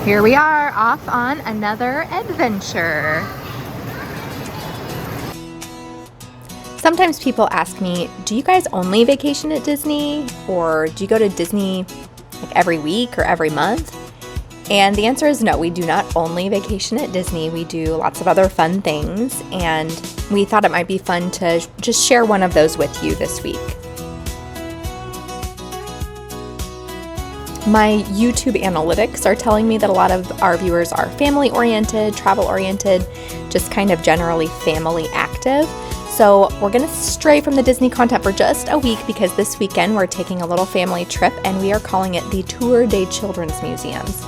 Here we are, off on another adventure. Sometimes people ask me, do you guys only vacation at Disney? Or do you go to Disney like every week or every month? And the answer is no, we do not only vacation at Disney. We do lots of other fun things, and we thought it might be fun to just share one of those with you this week. My YouTube analytics are telling me that a lot of our viewers are family-oriented, travel-oriented, just kind of generally family active. So we're going to stray from the Disney content for just a week because this weekend we're taking a little family trip and we are calling it the Tour de Children's Museums.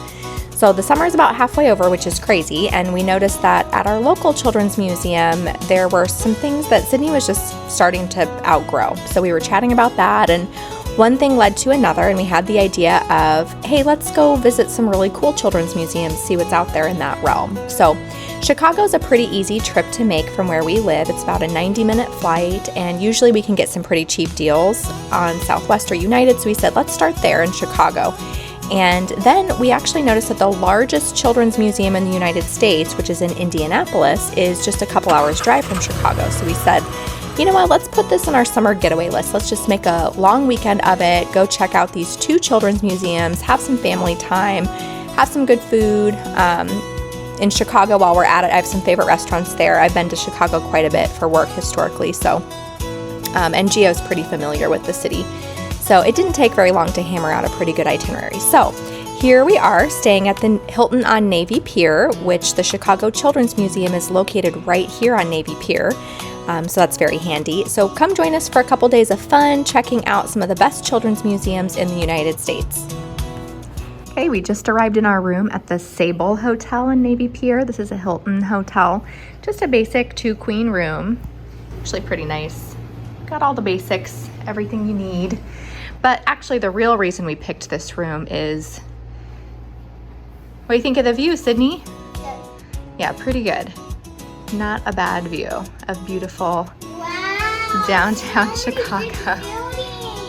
So the summer is about halfway over, which is crazy, and we noticed that at our local children's museum there were some things that Sydney was just starting to outgrow. So we were chatting about that, and one thing led to another, and we had the idea of, hey, let's go visit some really cool children's museums, see what's out there in that realm. So Chicago's a pretty easy trip to make from where we live. It's about a 90-minute flight, and usually we can get some pretty cheap deals on Southwest or United, so we said, let's start there in Chicago. And then we actually noticed that the largest children's museum in the United States, which is in Indianapolis, is just a couple hours drive from Chicago. So we said, you know what, let's put this on our summer getaway list. Let's just make a long weekend of it, go check out these two children's museums, have some family time, have some good food. In Chicago, while we're at it, I have some favorite restaurants there. I've been to Chicago quite a bit for work historically, so and Gio's pretty familiar with the city. So it didn't take very long to hammer out a pretty good itinerary. So here we are staying at the Hilton on Navy Pier, which the Chicago Children's Museum is located right here on Navy Pier. So that's very handy. So come join us for a couple days of fun, checking out some of the best children's museums in the United States. Okay, we just arrived in our room at the Sable Hotel in Navy Pier. This is a Hilton hotel, just a basic 2-queen room. Actually pretty nice. Got all the basics, everything you need. But actually the real reason we picked this room is, what do you think of the view, Sydney? Good. Yeah, pretty good. Not a bad view of beautiful downtown Chicago.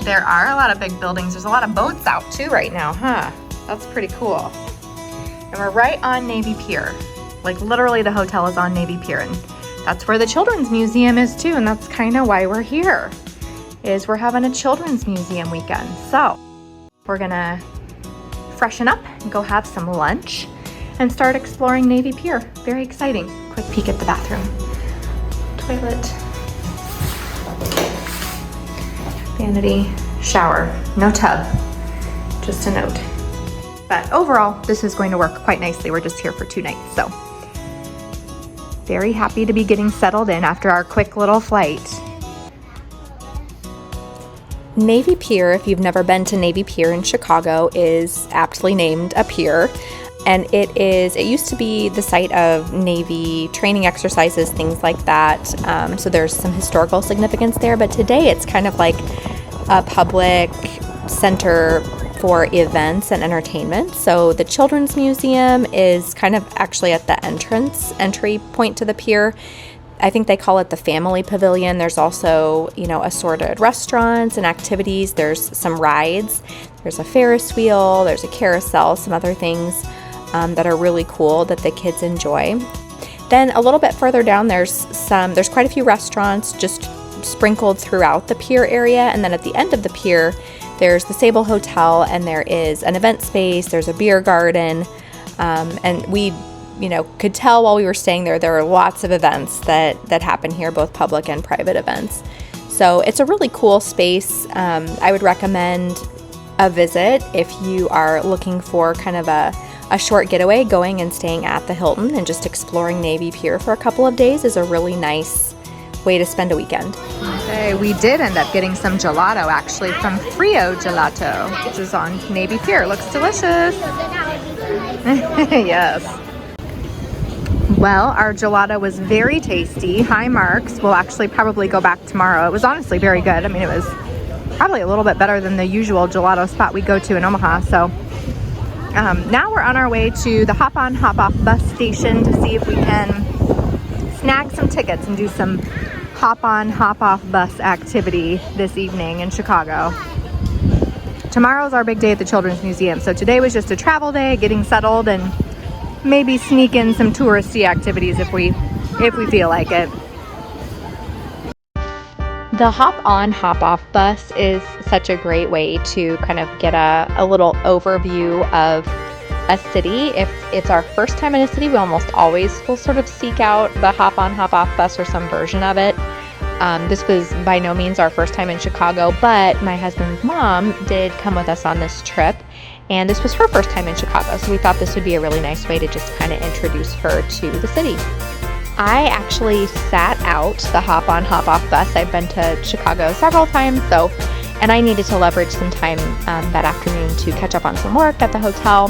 There are a lot of big buildings. There's a lot of boats out too right now, huh? That's pretty cool. And we're right on Navy Pier. Like literally the hotel is on Navy Pier, and that's where the Children's Museum is too, and that's kind of why we're here, is we're having a Children's Museum weekend. So we're gonna freshen up and go have some lunch and start exploring Navy Pier. Very exciting. Quick peek at the bathroom. Toilet. Vanity. Shower. No tub. Just a note. But overall, this is going to work quite nicely. We're just here for 2 nights, so very happy to be getting settled in after our quick little flight. Navy Pier, if you've never been to Navy Pier in Chicago, is aptly named a pier. And it used to be the site of Navy training exercises, things like that. So there's some historical significance there, but today it's kind of like a public center for events and entertainment. So the Children's Museum is kind of actually at the entry point to the pier. I think they call it the Family Pavilion. There's also, assorted restaurants and activities. There's some rides. There's a Ferris wheel. There's a carousel, some other things that are really cool that the kids enjoy. Then a little bit further down, there's quite a few restaurants just sprinkled throughout the pier area. And then at the end of the pier, there's the Sable Hotel, and there is an event space. There's a beer garden, and we could tell while we were staying there are lots of events that happen here, both public and private events. So it's a really cool space. I would recommend a visit if you are looking for kind of a short getaway. Going and staying at the Hilton and just exploring Navy Pier for a couple of days is a really nice way to spend a weekend. Okay, we did end up getting some gelato actually from Frio Gelato, which is on Navy Pier. Looks delicious. Yes. Well, our gelato was very tasty, high marks. We'll actually probably go back tomorrow. It was honestly very good. I mean, it was probably a little bit better than the usual gelato spot we go to in Omaha. So now we're on our way to the hop-on, hop-off bus station to see if we can snag some tickets and do some hop-on, hop-off bus activity this evening in Chicago. tomorrow's our big day at the Children's Museum. So today was just a travel day, getting settled, and maybe sneak in some touristy activities if we feel like it. The hop on, hop off bus is such a great way to kind of get a little overview of a city. If it's our first time in a city, we almost always will sort of seek out the hop on, hop off bus or some version of it. This was by no means our first time in Chicago, but my husband's mom did come with us on this trip, and this was her first time in Chicago, so we thought this would be a really nice way to just kind of introduce her to the city. I actually sat out the hop on, hop off bus. I've been to Chicago several times, and I needed to leverage some time that afternoon to catch up on some work at the hotel.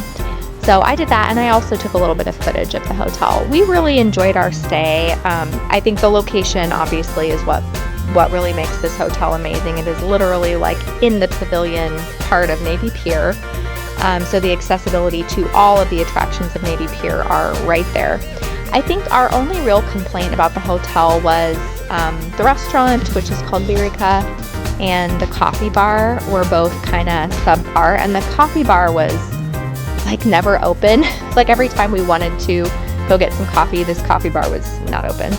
So I did that, and I also took a little bit of footage of the hotel. We really enjoyed our stay. I think the location obviously is what really makes this hotel amazing. It is literally like in the pavilion part of Navy Pier. So the accessibility to all of the attractions of Navy Pier are right there. I think our only real complaint about the hotel was the restaurant, which is called Lyrica, and the coffee bar were both kind of subpar. And the coffee bar was like never open. Like every time we wanted to go get some coffee, this coffee bar was not open.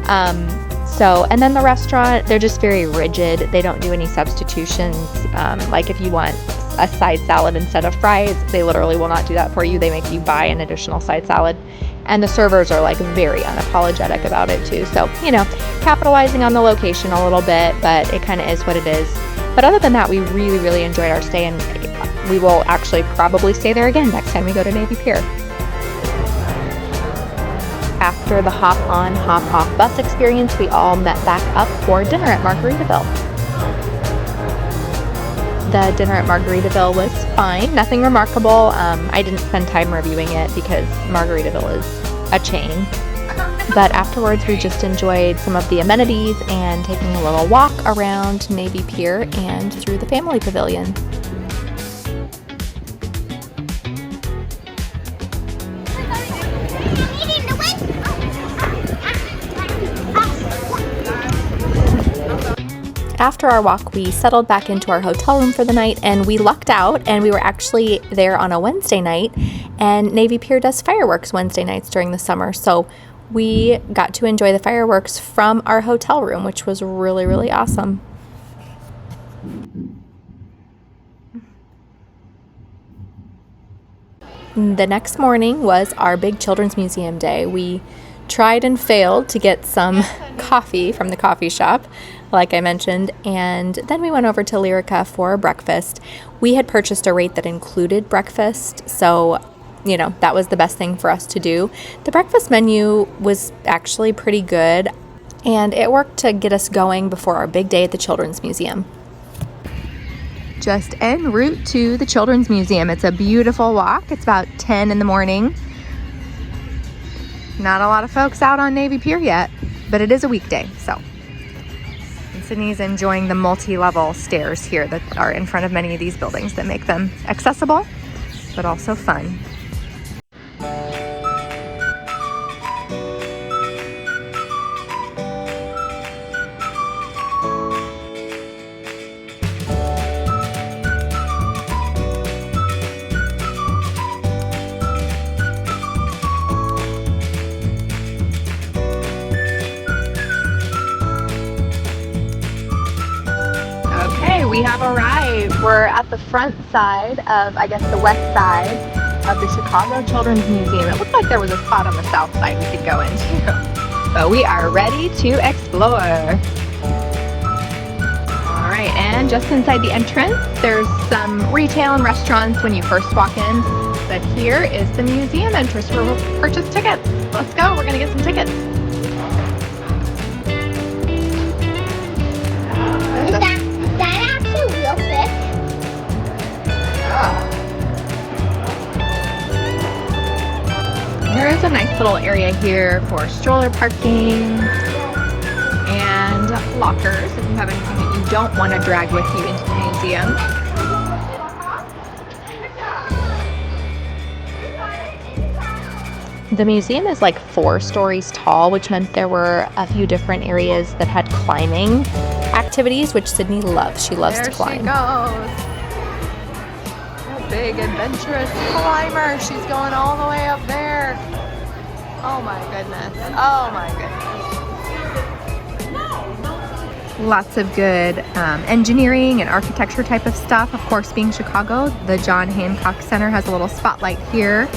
And then the restaurant, they're just very rigid. They don't do any substitutions. Like if you want a side salad instead of fries, they literally will not do that for you. They make you buy an additional side salad. And the servers are like very unapologetic about it too. So, capitalizing on the location a little bit, but it kind of is what it is. But other than that, we really, really enjoyed our stay, and we will actually probably stay there again next time we go to Navy Pier. After the hop on, hop off bus experience, we all met back up for dinner at Margaritaville. The dinner at Margaritaville was fine, nothing remarkable. I didn't spend time reviewing it because Margaritaville is a chain. But afterwards, we just enjoyed some of the amenities and taking a little walk around Navy Pier and through the family pavilion. After our walk, we settled back into our hotel room for the night, and we lucked out, and we were actually there on a Wednesday night, and Navy Pier does fireworks Wednesday nights during the summer, so we got to enjoy the fireworks from our hotel room, which was really, really awesome. The next morning was our big Children's Museum day. We tried and failed to get some coffee from the coffee shop, like I mentioned, and then we went over to Lyrica for breakfast. We had purchased a rate that included breakfast, so that was the best thing for us to do. The breakfast menu was actually pretty good, and it worked to get us going before our big day at the Children's Museum. Just en route to the Children's Museum. It's a beautiful walk. It's about 10 in the morning. Not a lot of folks out on Navy Pier yet, but it is a weekday, so. And Sydney's enjoying the multi-level stairs here that are in front of many of these buildings that make them accessible, but also fun. We have arrived. We're at the front side of, I guess, the west side of the Chicago Children's Museum. It looked like there was a spot on the south side we could go into. But we are ready to explore. All right, and just inside the entrance, there's some retail and restaurants when you first walk in. But here is the museum entrance where we'll purchase tickets. Let's go, we're gonna get some tickets. There is a nice little area here for stroller parking and lockers if you have anything that you don't want to drag with you into the museum. The museum is like 4 stories tall, which meant there were a few different areas that had climbing activities, which Sydney loves. She loves to climb. There she goes. big adventurous climber. She's going all the way up there. Oh my goodness. Oh my goodness. Lots of good engineering and architecture type of stuff. Of course, being Chicago, the John Hancock Center has a little spotlight here,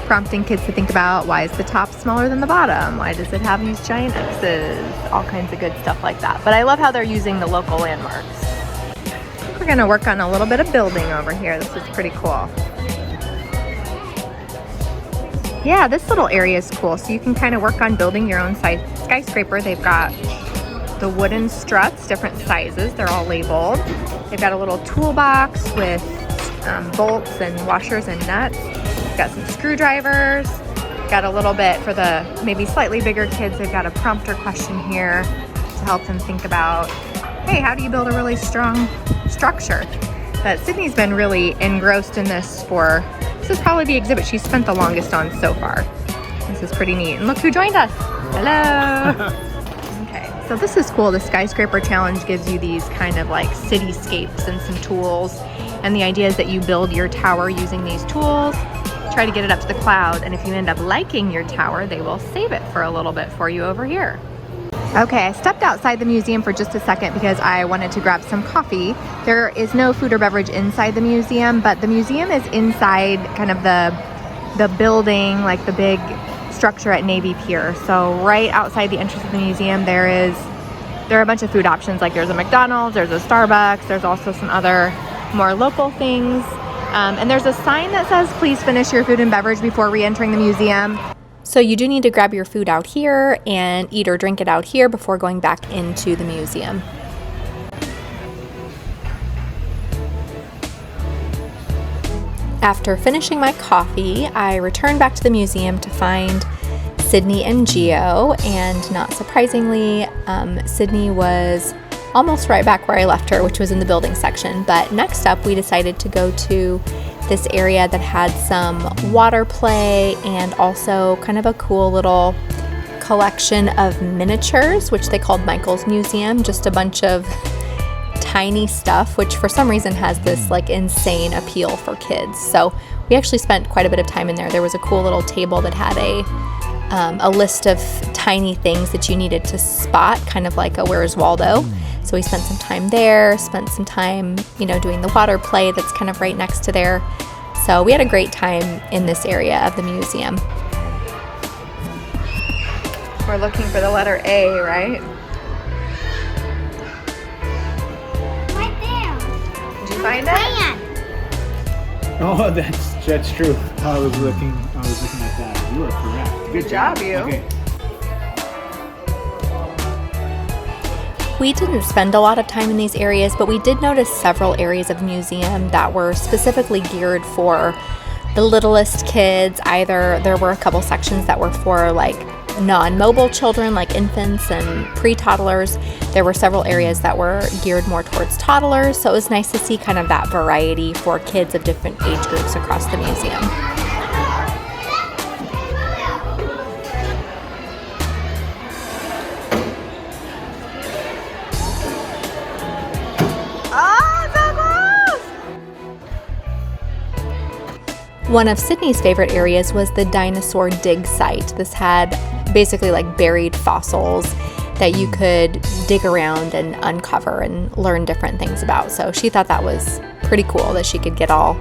prompting kids to think about, why is the top smaller than the bottom? Why does it have these giant X's? All kinds of good stuff like that. But I love how they're using the local landmarks. We're gonna work on a little bit of building over here. This is pretty cool. Yeah, this little area is cool. So you can kind of work on building your own skyscraper. They've got the wooden struts, different sizes. They're all labeled. They've got a little toolbox with bolts and washers and nuts. Got some screwdrivers. Got a little bit for the maybe slightly bigger kids. They've got a prompter question here to help them think about, hey, how do you build a really strong structure? But Sydney's been really engrossed in this this is probably the exhibit she's spent the longest on so far. This is pretty neat. And look who joined us. Hello. Okay, so this is cool. The Skyscraper Challenge gives you these kind of like cityscapes and some tools. And the idea is that you build your tower using these tools, try to get it up to the cloud, and if you end up liking your tower, they will save it for a little bit for you over here. Okay, I stepped outside the museum for just a second because I wanted to grab some coffee. There is no food or beverage inside the museum, but the museum is inside kind of the building, like the big structure at Navy Pier. So right outside the entrance of the museum, there are a bunch of food options. Like there's a McDonald's, there's a Starbucks, there's also some other more local things. And there's a sign that says, please finish your food and beverage before re-entering the museum. So you do need to grab your food out here and eat or drink it out here before going back into the museum. After finishing my coffee, I returned back to the museum to find Sydney and Geo, and not surprisingly, Sydney was almost right back where I left her, which was in the building section. But next up, we decided to go to this area that had some water play and also kind of a cool little collection of miniatures, which they called Michael's Museum. Just a bunch of tiny stuff, which for some reason has this like insane appeal for kids. So we actually spent quite a bit of time in there. There was a cool little table that had a list of tiny things that you needed to spot, kind of like a Where's Waldo. So we spent some time there, spent some time, doing the water play that's kind of right next to there. So we had a great time in this area of the museum. We're looking for the letter A, right? Right there. Did you find it? Oh, that's true. I was looking at that. You are correct. Good job, you. Okay. We didn't spend a lot of time in these areas, but we did notice several areas of the museum that were specifically geared for the littlest kids. Either there were a couple sections that were for like non-mobile children, like infants and pre-toddlers. There were several areas that were geared more towards toddlers, so it was nice to see kind of that variety for kids of different age groups across the museum. One of Sydney's favorite areas was the dinosaur dig site. This had basically like buried fossils that you could dig around and uncover and learn different things about. So she thought that was pretty cool that she could get all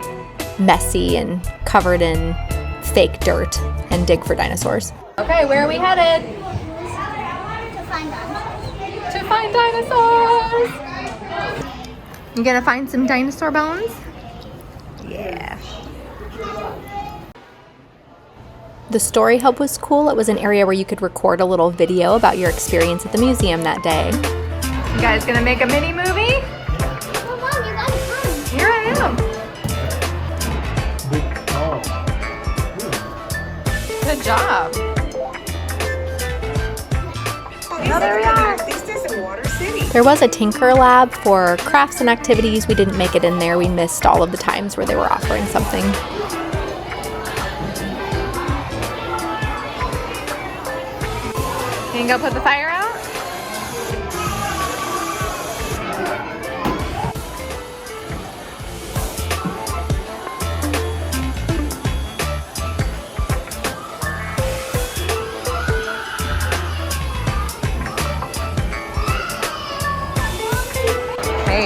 messy and covered in fake dirt and dig for dinosaurs. Okay, where are we headed? To find dinosaurs! You gonna find some dinosaur bones? Yeah. The Story Hub was cool. It was an area where you could record a little video about your experience at the museum that day. You guys gonna make a mini movie? Come on, you gotta come. Here I am. Good job. Oh, there we are. There was a Tinker Lab for crafts and activities. We didn't make it in there. We missed all of the times where they were offering something. You can go put the fire out?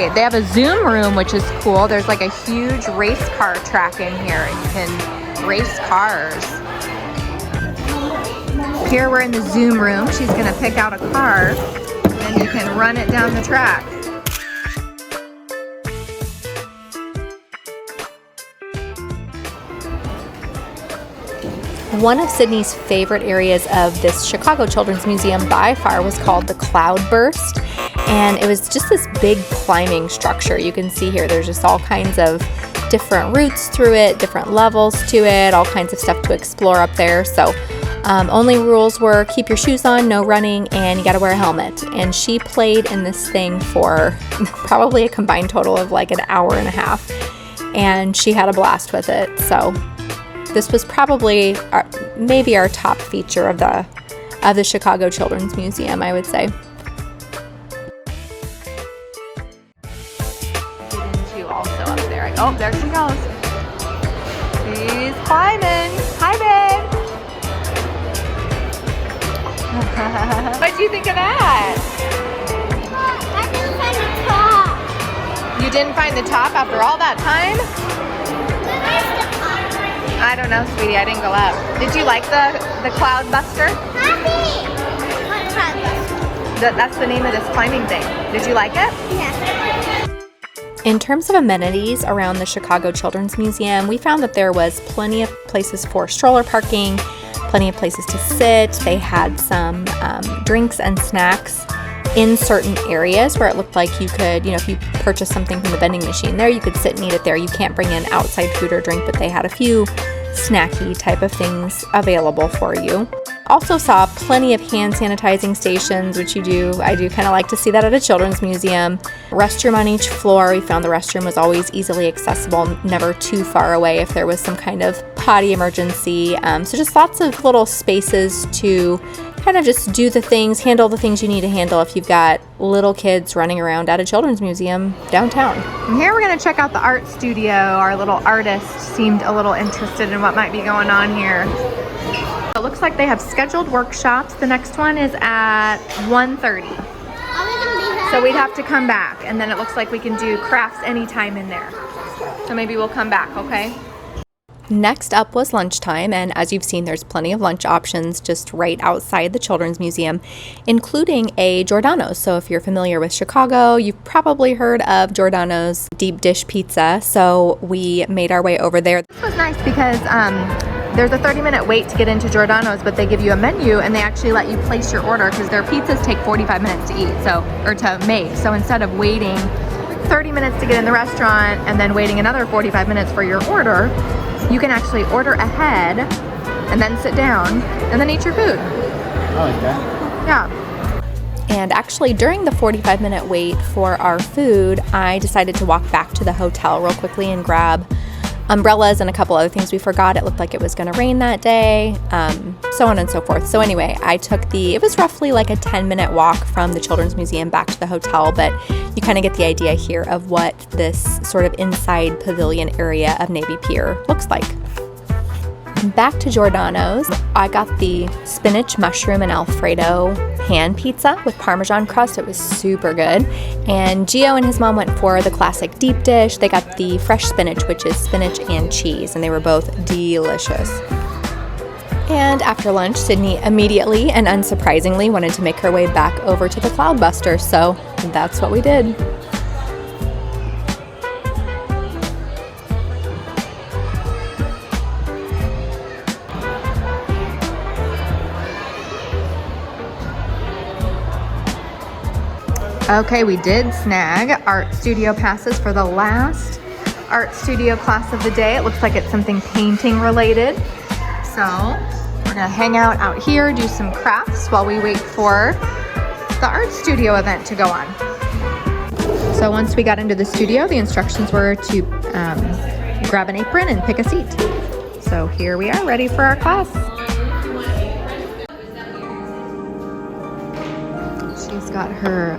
right, they have a Zoom room, which is cool. There's like a huge race car track in here. You can race cars. Here we're in the Zoom room. She's gonna pick out a car and you can run it down the track. One of Sydney's favorite areas of this Chicago Children's Museum by far was called the Cloudburst, and it was just this big climbing structure. You can see here there's just all kinds of different routes through it, different levels to it, all kinds of stuff to explore up there. So only rules were keep your shoes on, no running, and you gotta wear a helmet. And she played in this thing for probably a combined total of like an hour and a half, and she had a blast with it. So this was probably maybe our top feature of the Chicago Children's Museum, I would say. Get into also up there. Oh, there she goes. She's climbing. Hi, babe. What do you think of that? I didn't find the top. You didn't find the top after all that time? Where's the top? I don't know, sweetie. I didn't go up. Did you like the Cloud Buster? Happy. What cloud? That's the name of this climbing thing. Did you like it? Yeah. In terms of amenities around the Chicago Children's Museum, we found that there was plenty of places for stroller parking, plenty of places to sit. They had some drinks and snacks in certain areas where it looked like you could, if you purchased something from the vending machine there, you could sit and eat it there. You can't bring in outside food or drink, but they had a few snacky type of things available for you. Also saw plenty of hand sanitizing stations, which I do kind of like to see that at a children's museum. Restroom on each floor. We found the restroom was always easily accessible, never too far away if there was some kind of potty emergency. So just lots of little spaces to kind of just do the things, handle the things you need to handle if you've got little kids running around at a children's museum downtown. And here we're going to check out the art studio. Our little artist seemed a little interested in what might be going on here. It looks like they have scheduled workshops. The next one is at 1:30. So we'd have to come back, and then it looks like we can do crafts anytime in there. So maybe we'll come back, okay? Next up was lunchtime, and as you've seen, there's plenty of lunch options just right outside the Children's Museum, including a Giordano's. So if you're familiar with Chicago, you've probably heard of Giordano's deep dish pizza. So we made our way over there. This was nice because there's a 30-minute wait to get into Giordano's, but they give you a menu and they actually let you place your order because their pizzas take 45 minutes to eat, or to make. So instead of waiting 30 minutes to get in the restaurant and then waiting another 45 minutes for your order, you can actually order ahead and then sit down and then eat your food. I like that. Yeah. And actually during the 45-minute wait for our food, I decided to walk back to the hotel real quickly and grab umbrellas and a couple other things we forgot. It looked like it was going to rain that day, so on and so forth. So anyway, I took it was roughly like a 10-minute walk from the Children's Museum back to the hotel, but you kind of get the idea here of what this sort of inside pavilion area of Navy Pier looks like. Back to Giordano's, I got the spinach, mushroom, and Alfredo hand pizza with Parmesan crust. It was super good. And Gio and his mom went for the classic deep dish. They got the fresh spinach, which is spinach and cheese, and they were both delicious. And after lunch, Sydney immediately and unsurprisingly wanted to make her way back over to the Cloudbuster, so that's what we did. Okay, we did snag art studio passes for the last art studio class of the day. It looks like it's something painting related. So we're gonna hang out here, do some crafts while we wait for the art studio event to go on. So once we got into the studio, the instructions were to grab an apron and pick a seat. So here we are, ready for our class. She's got her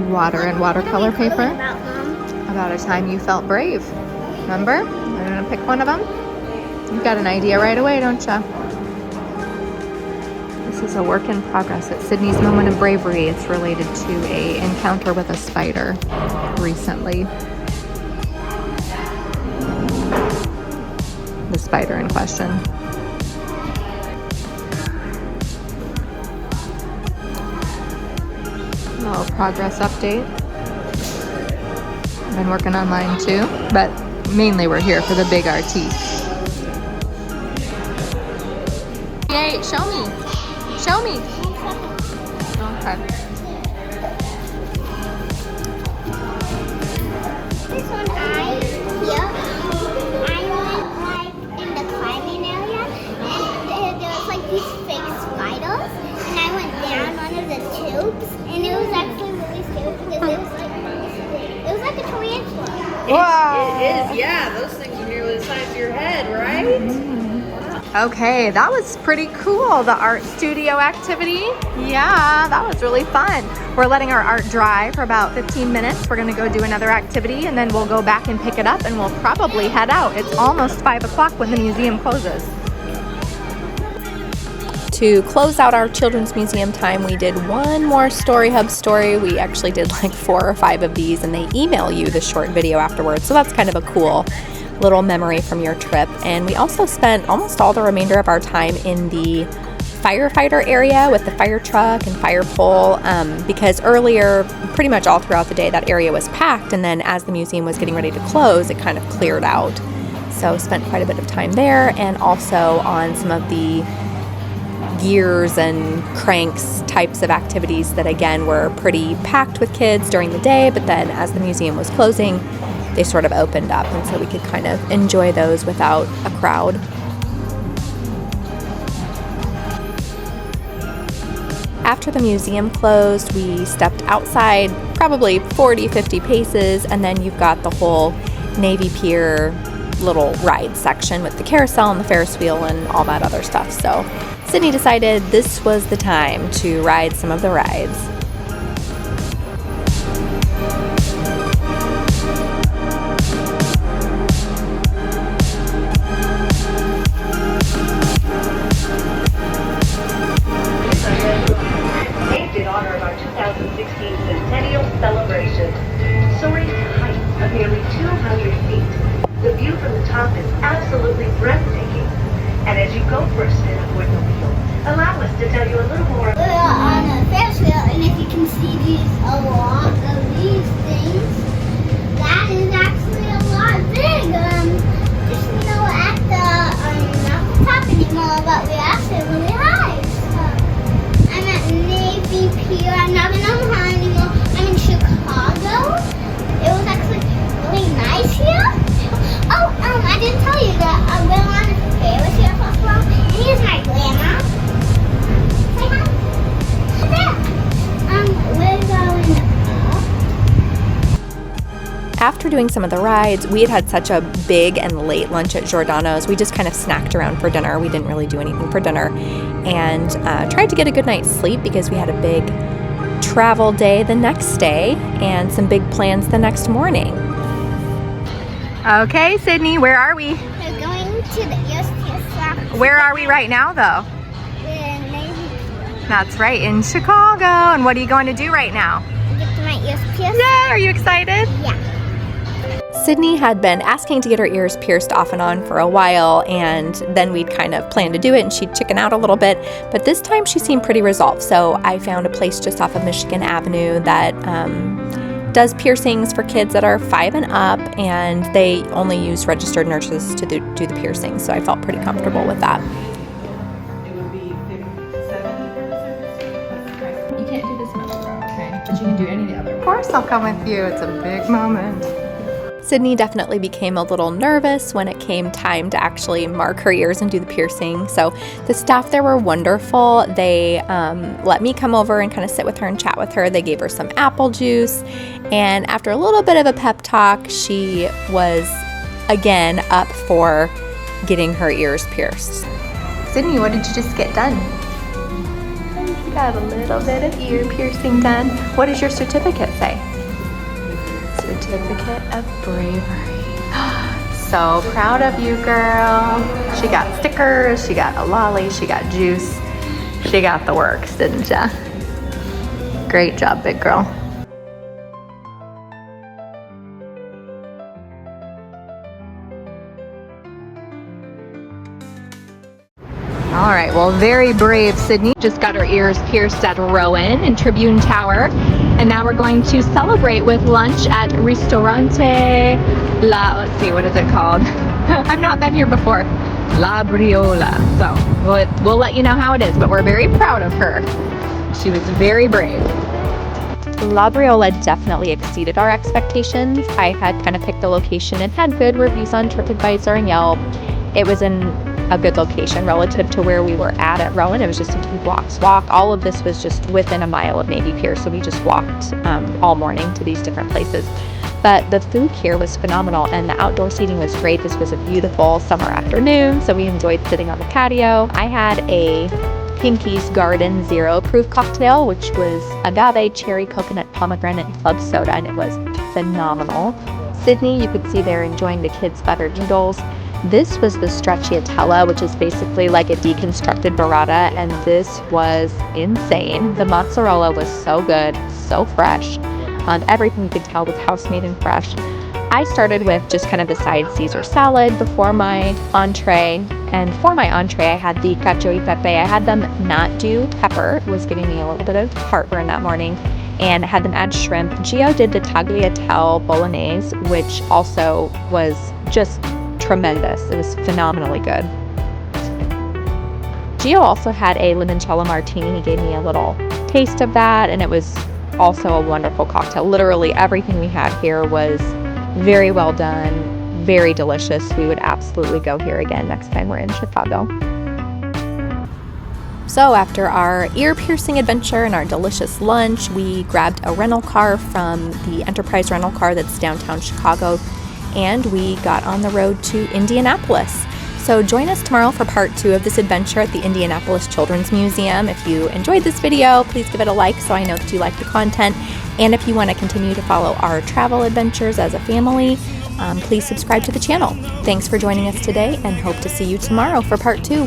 water and watercolor paper. About a time you felt brave. Remember? I'm gonna pick one of them. You've got an idea right away, don't you? This is a work in progress. It's Sydney's moment of bravery. It's related to a encounter with a spider recently. The spider in question. A little progress update. I've been working on mine too, but mainly we're here for the big artiste. Yay, show me. Show me. Okay. This one I went like in the climbing area and there was like these fake spiders and I went down one of the tubes and it was actually really scary because it was like a tarantula. Wow. It is, yeah. Those things are nearly the size of your head, right? Okay, that was pretty cool, the art studio activity. Yeah, that was really fun. We're letting our art dry for about 15 minutes. We're gonna go do another activity and then we'll go back and pick it up and we'll probably head out. It's almost 5 o'clock when the museum closes. To close out our children's museum time, we did one more Story Hub story. We actually did like 4 or 5 of these and they email you the short video afterwards. So that's kind of a cool little memory from your trip. And we also spent almost all the remainder of our time in the firefighter area with the fire truck and fire pole because earlier, pretty much all throughout the day, that area was packed, and then as the museum was getting ready to close, it kind of cleared out. So spent quite a bit of time there, and also on some of the gears and cranks types of activities that again were pretty packed with kids during the day, but then as the museum was closing, they sort of opened up, and so we could kind of enjoy those without a crowd. After the museum closed, we stepped outside probably 40-50 paces, and then you've got the whole Navy Pier little ride section with the carousel and the Ferris wheel and all that other stuff. So Sydney decided this was the time to ride some of the rides. In honor of our 2016 Centennial Celebration. Soaring to heights of nearly 200 feet, the view from the top is absolutely breathtaking. And as you go for a spin aboard the wheel, allow us to tell you a little more. We're on a Ferris wheel, and if you can see a lot of these things, that is actually a lot big. Just at the not the top anymore, but we're actually really high. I'm at Navy Pier. I'm not in Omaha anymore. I'm in Chicago. It was actually really nice here. Oh, I didn't tell you that we're on a Ferris here for a while. And here's my grandma. Say hi. There. We're going up. After doing some of the rides, we had such a big and late lunch at Giordano's. We just kind of snacked around for dinner. We didn't really do anything for dinner. And tried to get a good night's sleep because we had a big travel day the next day and some big plans the next morning. Okay, Sydney, where are we? We're going to the ESPS. Where are we right now, though? We're in Navy Pier. That's right, in Chicago. And what are you going to do right now? Get to my ESPS. Yay, are you excited? Yeah. Sydney had been asking to get her ears pierced off and on for a while, and then we'd kind of planned to do it, and she'd chicken out a little bit, but this time she seemed pretty resolved. So I found a place just off of Michigan Avenue that does piercings for kids that are 5 and up, and they only use registered nurses to do the piercings, so I felt pretty comfortable with that. It would be 57. You can't do this middle row, okay? But you can do any of the other. Of course I'll come with you. It's a big moment. Sydney definitely became a little nervous when it came time to actually mark her ears and do the piercing. So the staff there were wonderful. They let me come over and kind of sit with her and chat with her. They gave her some apple juice. And after a little bit of a pep talk, she was again up for getting her ears pierced. Sydney, what did you just get done? You got a little bit of ear piercing done. What does your certificate say? Certificate of Bravery. So proud of you, girl. She got stickers, she got a lolly, she got juice. She got the works, didn't ya? Great job, big girl. All right, well, very brave Sydney just got her ears pierced at Rowan in Tribune Tower. And now we're going to celebrate with lunch at Ristorante let's see, what is it called? I've not been here before. La Briola. So we'll let you know how it is, but we're very proud of her. She was very brave. La Briola definitely exceeded our expectations. I had kind of picked the location and had good reviews on TripAdvisor and Yelp. It was in a good location relative to where we were at Rowan. It was just a 2 blocks walk. All of this was just within a mile of Navy Pier, so we just walked all morning to these different places. But the food here was phenomenal, and the outdoor seating was great. This was a beautiful summer afternoon, so we enjoyed sitting on the patio. I had a Pinky's Garden Zero Proof cocktail, which was agave, cherry, coconut, pomegranate, and club soda, and it was phenomenal. Sydney, you could see there enjoying the kids' buttered noodles. This was the stracciatella, which is basically like a deconstructed burrata, and this was insane. The mozzarella was so good, so fresh. Everything you could tell was house-made and fresh. I started with just kind of the side Caesar salad before my entree, and for my entree I had the cacio e pepe. I had them not do pepper. It was giving me a little bit of heartburn that morning, and I had them add shrimp. Gio did the tagliatelle bolognese, which also was just tremendous. It was phenomenally good. Gio also had a limoncello martini. He gave me a little taste of that, and it was also a wonderful cocktail. Literally everything we had here was very well done, very delicious. We would absolutely go here again next time we're in Chicago. So after our ear-piercing adventure and our delicious lunch, we grabbed a rental car from the Enterprise rental car that's downtown Chicago, and we got on the road to Indianapolis. So join us tomorrow for part 2 of this adventure at the Indianapolis Children's Museum. If you enjoyed this video, please give it a like so I know that you like the content. And if you want to continue to follow our travel adventures as a family, please subscribe to the channel. Thanks for joining us today, and hope to see you tomorrow for part 2.